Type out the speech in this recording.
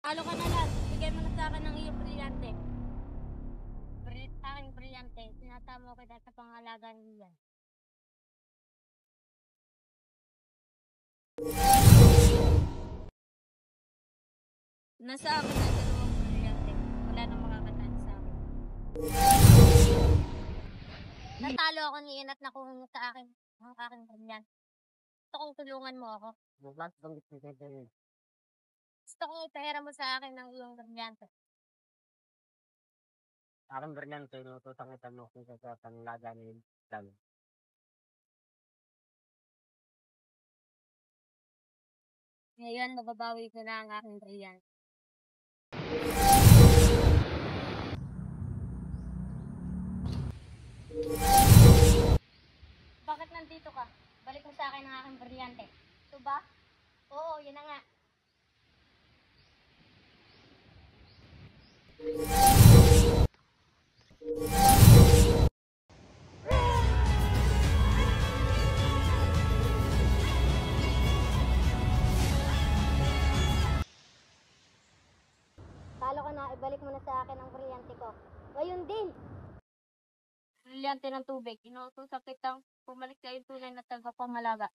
Talo ka na lang. Bigay mo na sa akin ng iyong brilyante. Aking brilyante, sinasama ko dahil sa pangalaga niya. Nasa akin na dalawang brilyante. Wala nang makakatalo sa akin. Natalo ako ni Inat na kung sa akin ang aking brilyante. Gusto kong tulungan mo ako. Gusto kong ipahira mo sa akin ng iyong brilyante. Aking brilyante, inutusan kita mo kung sa pangalaga ni Dami. Ngayon, mababawi ko na ang aking brilyante. Bakit nandito ka? Balik mo sa akin ang aking brilyante. Ito ba? Oo, yun na nga. Talo ka na, ibalik mo na sa akin ang brilyante ko. Ngayon din! Brilyante ng tubig. Inuutosan kitang pumalik sa iyong tunay na tagapangalaga.